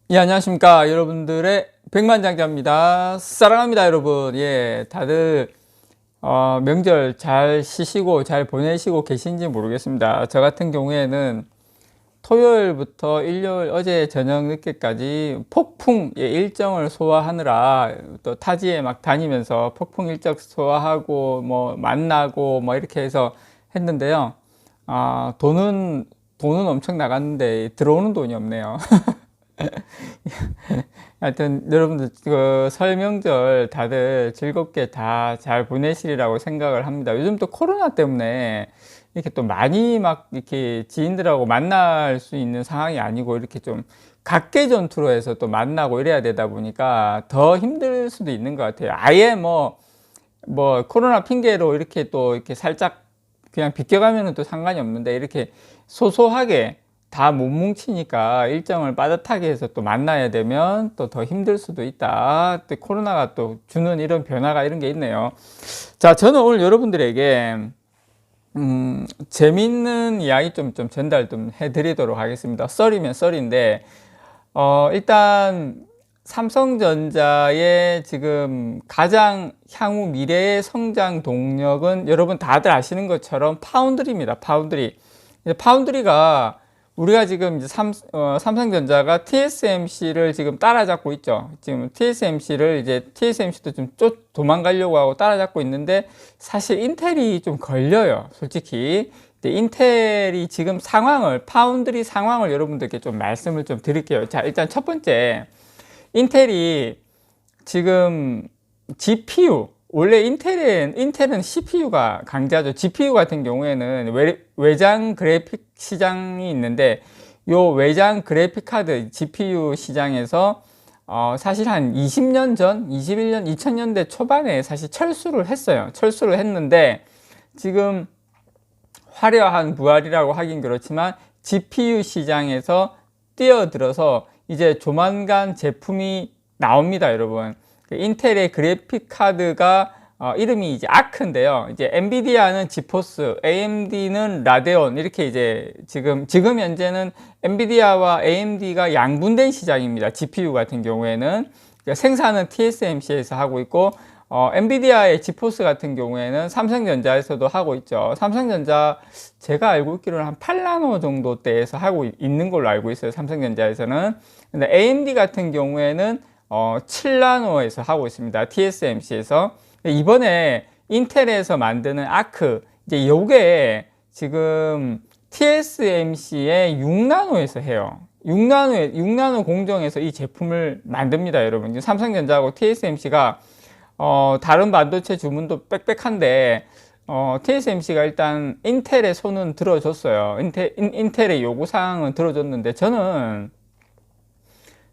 예, 안녕하십니까. 여러분들의 백만장자입니다. 사랑합니다, 여러분. 예, 다들, 명절 잘 쉬시고 잘 보내시고 계신지 모르겠습니다. 저 같은 경우에는 토요일부터 일요일 어제 저녁 늦게까지 폭풍 일정을 소화하느라 또 타지에 막 다니면서 폭풍 일정 소화하고 뭐 만나고 뭐 이렇게 해서 했는데요. 돈은 엄청 나갔는데 들어오는 돈이 없네요. 하여튼 여러분들 그 설 명절 다들 즐겁게 다 잘 보내시리라고 생각을 합니다. 요즘 또 코로나 때문에 이렇게 또 많이 막 이렇게 지인들하고 만날 수 있는 상황이 아니고 이렇게 좀 각계 전투로 해서 또 만나고 이래야 되다 보니까 더 힘들 수도 있는 것 같아요. 아예 뭐 코로나 핑계로 이렇게 또 이렇게 살짝 그냥 비껴가면은 또 상관이 없는데 이렇게 소소하게 다 못 뭉치니까 일정을 빠듯하게 해서 또 만나야 되면 또 더 힘들 수도 있다. 또 코로나가 또 주는 이런 변화가 이런 게 있네요. 자, 저는 오늘 여러분들에게 재밌는 이야기 좀 전달 좀 해드리도록 하겠습니다. 썰이면 썰인데, 일단 삼성전자의 지금 가장 향후 미래의 성장 동력은 여러분 다들 아시는 것처럼 파운드리입니다. 파운드리. 파운드리가 우리가 지금 이제 삼성전자가 TSMC를 지금 따라잡고 있죠. 지금 TSMC도 좀 도망가려고 하고 따라잡고 있는데 사실 인텔이 좀 걸려요. 솔직히. 근데 인텔이 지금 파운드리 상황을 여러분들께 좀 말씀을 좀 드릴게요. 자, 일단 첫 번째. 인텔이 지금 GPU, 원래 인텔은 CPU가 강자죠. GPU 같은 경우에는 외장 그래픽 시장이 있는데, 요 외장 그래픽 카드 GPU 시장에서 사실 한 20년 전, 21년, 2000년대 초반에 사실 철수를 했어요. 철수를 했는데, 지금 화려한 부활이라고 하긴 그렇지만, GPU 시장에서 뛰어들어서 이제 조만간 제품이 나옵니다, 여러분. 인텔의 그래픽 카드가 이름이 이제 아크인데요. 이제 엔비디아는 지포스, AMD는 라데온 이렇게 이제 지금 현재는 엔비디아와 AMD가 양분된 시장입니다. GPU 같은 경우에는 그러니까 생산은 TSMC에서 하고 있고 엔비디아의 지포스 같은 경우에는 삼성전자에서도 하고 있죠. 삼성전자 제가 알고 있기로는 한 8나노 정도대에서 하고 있는 걸로 알고 있어요. 삼성전자에서는. 근데 AMD 같은 경우에는 7나노에서 하고 있습니다. TSMC에서. 이번에 인텔에서 만드는 아크, 이제 요게 지금 TSMC의 6나노에서 해요. 6나노 공정에서 이 제품을 만듭니다, 여러분. 삼성전자하고 TSMC가 다른 반도체 주문도 빽빽한데 TSMC가 일단 인텔의 손은 들어줬어요. 인텔의 요구사항은 들어줬는데 저는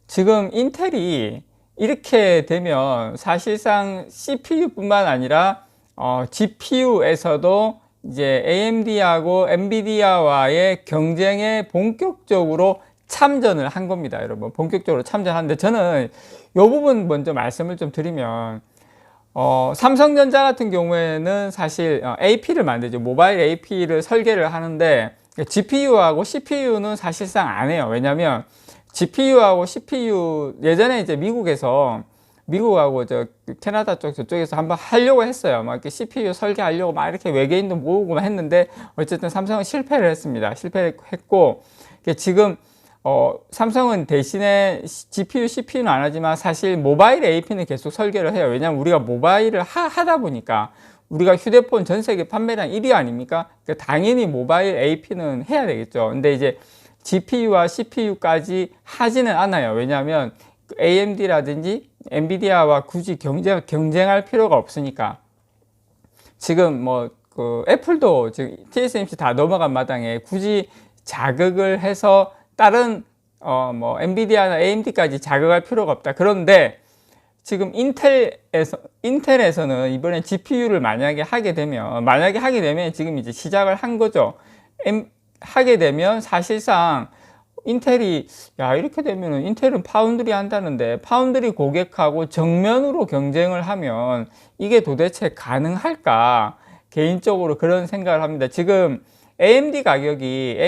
지금 인텔이 이렇게 되면 사실상 CPU뿐만 아니라 GPU에서도 이제 AMD하고 엔비디아와의 경쟁에 본격적으로 참전을 한 겁니다, 여러분. 본격적으로 참전하는데 저는 이 부분 먼저 말씀을 좀 드리면 삼성전자 같은 경우에는 사실 AP를 만들죠. 모바일 AP를 설계를 하는데 GPU하고 CPU는 사실상 안 해요. 왜냐면 GPU하고 CPU 예전에 이제 미국하고 캐나다 저쪽에서 한번 하려고 했어요. 막 이렇게 CPU 설계하려고 막 이렇게 외계인도 모으고 했는데 어쨌든 삼성은 실패를 했습니다. 실패를 했고 지금 삼성은 대신에 GPU, CPU는 안 하지만 사실 모바일 AP는 계속 설계를 해요. 왜냐하면 우리가 모바일을 하다 보니까 우리가 휴대폰 전 세계 판매량 1위 아닙니까? 그러니까 당연히 모바일 AP는 해야 되겠죠. 근데 이제 GPU와 CPU까지 하지는 않아요. 왜냐하면 AMD라든지 엔비디아와 굳이 경쟁할 필요가 없으니까. 지금 애플도 지금 TSMC 다 넘어간 마당에 굳이 자극을 해서 다른 엔비디아나 AMD까지 자극할 필요가 없다. 그런데 지금 인텔에서는 이번에 GPU를 만약에 하게 되면 지금 이제 시작을 한 거죠. 하게 되면 사실상 인텔이 이렇게 되면은 인텔은 파운드리 한다는데 파운드리 고객하고 정면으로 경쟁을 하면 이게 도대체 가능할까? 개인적으로 그런 생각을 합니다. 지금 AMD 가격이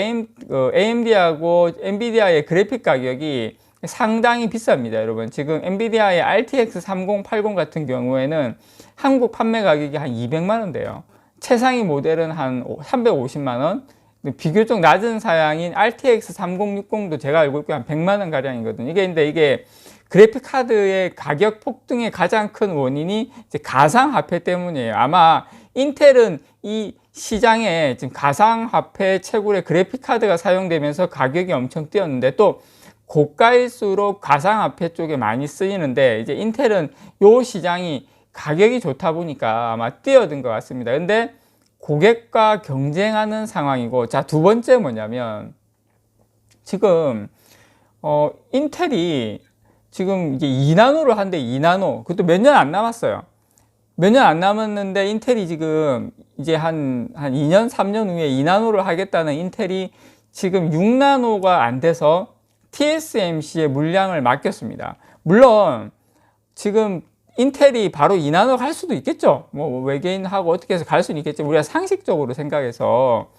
AMD하고 엔비디아의 그래픽 가격이 상당히 비쌉니다, 여러분. 지금 엔비디아의 RTX 3080 같은 경우에는 한국 판매 가격이 한 200만 원대요. 최상위 모델은 한 350만 원. 비교적 낮은 사양인 RTX 3060도 제가 알고 있고 한 100만 원 가량이거든요. 이게 그래픽 카드의 가격 폭등의 가장 큰 원인이 이제 가상화폐 때문이에요. 아마 인텔은 이 시장에 지금 가상화폐 채굴의 그래픽 카드가 사용되면서 가격이 엄청 뛰었는데, 또 고가일수록 가상화폐 쪽에 많이 쓰이는데, 이제 인텔은 요 시장이 가격이 좋다 보니까 아마 뛰어든 것 같습니다. 근데 고객과 경쟁하는 상황이고, 자, 두 번째 뭐냐면, 지금 인텔이 지금 이제 2나노를 한대. 2나노. 그것도 몇 년 안 남았어요. 몇 년 안 남았는데 인텔이 지금 이제 한 2년 3년 후에 2나노를 하겠다는 인텔이 지금 6나노가 안 돼서 TSMC의 물량을 맡겼습니다. 물론 지금 인텔이 바로 2나노 갈 수도 있겠죠. 뭐 외계인하고 어떻게 해서 갈 수는 있겠죠. 우리가 상식적으로 생각해서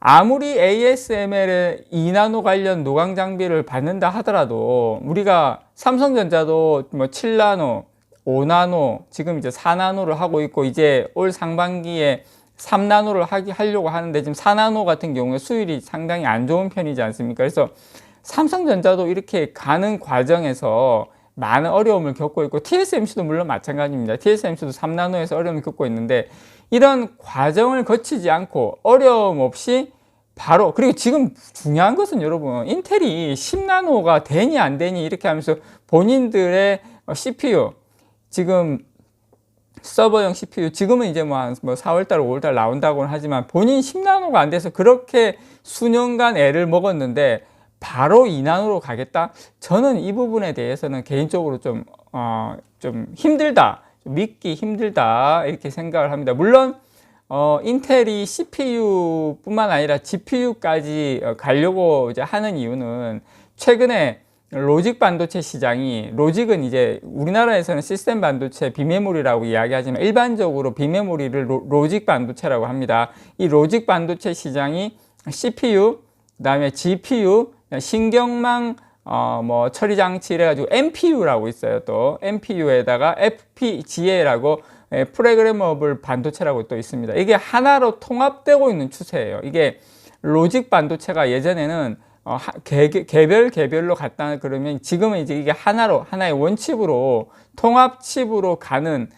아무리 ASML의 2나노 관련 노광 장비를 받는다 하더라도, 우리가 삼성전자도 뭐 7나노, 5나노, 지금 이제 4나노를 하고 있고, 이제 올 상반기에 3나노를 하려고 하는데, 지금 4나노 같은 경우에 수율이 상당히 안 좋은 편이지 않습니까? 그래서 삼성전자도 이렇게 가는 과정에서 많은 어려움을 겪고 있고, TSMC도 물론 마찬가지입니다. TSMC도 3나노에서 어려움을 겪고 있는데, 이런 과정을 거치지 않고 어려움 없이 바로, 그리고 지금 중요한 것은 여러분, 인텔이 10나노가 되니 안 되니 이렇게 하면서 본인들의 CPU, 지금 서버용 CPU, 지금은 이제 뭐 4월달, 5월달 나온다고는 하지만 본인 10나노가 안 돼서 그렇게 수년간 애를 먹었는데 바로 2나노로 가겠다? 저는 이 부분에 대해서는 개인적으로 좀 힘들다, 좀 믿기 힘들다, 이렇게 생각을 합니다. 물론 인텔이 CPU 뿐만 아니라 GPU까지 가려고 이제 하는 이유는, 최근에 로직 반도체 시장이, 로직은 이제 우리나라에서는 시스템 반도체 비메모리라고 이야기하지만 일반적으로 비메모리를 로직 반도체라고 합니다. 이 로직 반도체 시장이 CPU, 그다음에 GPU, 신경망 뭐 처리 장치 이래가지고 MPU라고 있어요. 또 MPU에다가 FPGA라고 프로그래머블 반도체라고 또 있습니다. 이게 하나로 통합되고 있는 추세예요. 이게 로직 반도체가 예전에는 개별로 갔다 그러면, 지금은 이제 이게 하나의 원칩으로, 통합칩으로 가는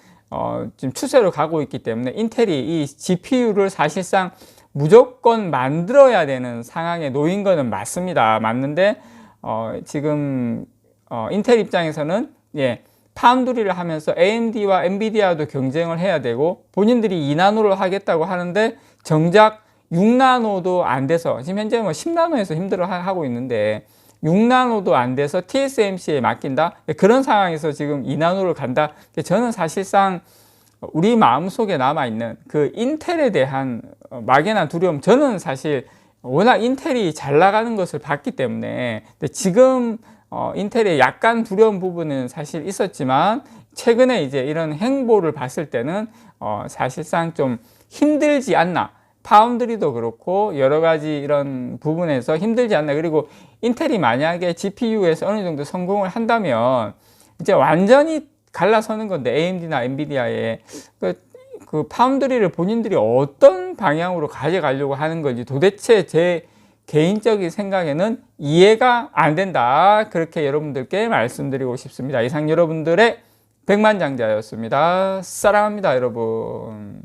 지금 추세로 가고 있기 때문에, 인텔이 이 GPU를 사실상 무조건 만들어야 되는 상황에 놓인 거는 맞습니다. 맞는데 지금 인텔 입장에서는 파운드리를 하면서 AMD와 엔비디아도 경쟁을 해야 되고, 본인들이 2나노를 하겠다고 하는데 정작 6나노도 안 돼서, 지금 현재 뭐 10나노에서 힘들어 하고 있는데 6나노도 안 돼서 TSMC에 맡긴다? 그런 상황에서 지금 2나노를 간다? 저는 사실상 우리 마음속에 남아있는 그 인텔에 대한 막연한 두려움, 저는 사실 워낙 인텔이 잘 나가는 것을 봤기 때문에, 근데 지금 인텔의 약간 두려운 부분은 사실 있었지만, 최근에 이제 이런 행보를 봤을 때는 사실상 좀 힘들지 않나, 파운드리도 그렇고 여러 가지 이런 부분에서 힘들지 않나. 그리고 인텔이 만약에 GPU에서 어느 정도 성공을 한다면 이제 완전히 갈라서는 건데, AMD나 엔비디아에 그 파운드리를 본인들이 어떤 방향으로 가져가려고 하는 건지 도대체 제 개인적인 생각에는 이해가 안 된다. 그렇게 여러분들께 말씀드리고 싶습니다. 이상 여러분들의 백만장자였습니다. 사랑합니다, 여러분.